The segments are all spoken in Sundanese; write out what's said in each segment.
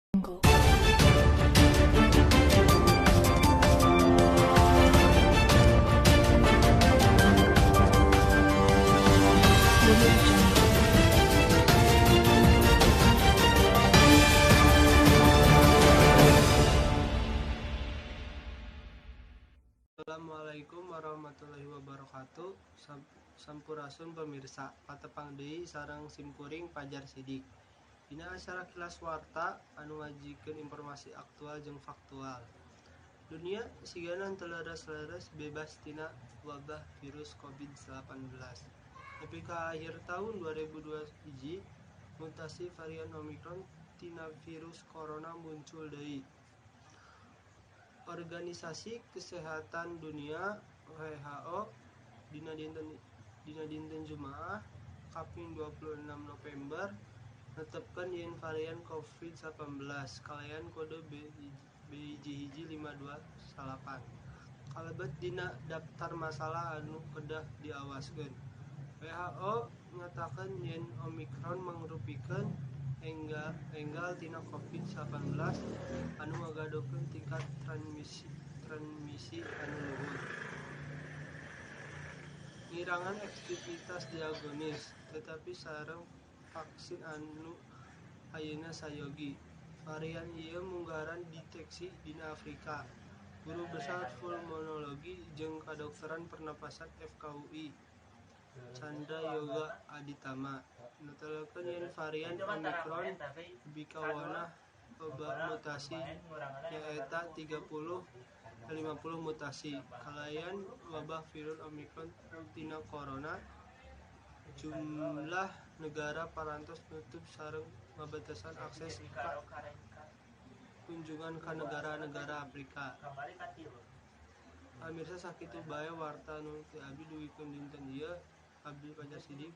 Jungle. Audio Jungle. Assalamualaikum warahmatullahi wabarakatuh. Sampurasun pemirsa, patepang deui sareng simkuring Fajar Sidik. Dina acara Kilas Warta anu ngajikeun informasi aktual jeung faktual. Dunia sigana teu leres-leres bebas tina wabah virus COVID-19. Nepi ka akhir tahun 2021, mutasi varian Omicron tina virus corona muncul deui. Organisasi Kesehatan Dunia WHO dina dinten Jumaah Kaping 26 November netepkeun yen varian COVID-19 kalayan kode B11528 kalebet dina daftar masalah anu kedah diawaskeun. WHO ngatakeun yen Omicron mangrupikeun enggal tina COVID-19 anu ngagadukeun tingkat transmisi anu luhur. Ngirangan aktivitas diagonis, tetapi sareng vaksin anu ayeuna sayogi. Varian ieu munggaran deteksi dina Afrika. Guru Besar Pulmonologi jeung Kadokteran Pernapasan FKUI Chandra Yoga Aditama nuturkeun yen varian Omicron bikawana loba mutasi nyaeta 30-50 mutasi. Kalayan wabah virus Omicron tina corona, jumlah negara parantos nutup sareng ngabatasan akses kunjungan ka negara-negara Afrika. Pamirsa sakitu bae warta anu teu abdi duwikeun dinten ieu. Abdi Fajar Sidik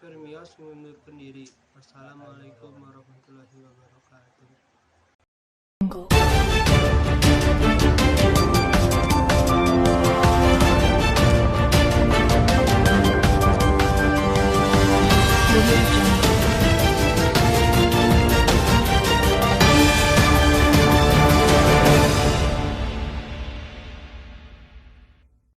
permios ngundurkeun diri. Wassalamualaikum warahmatullahi wabarakatuh.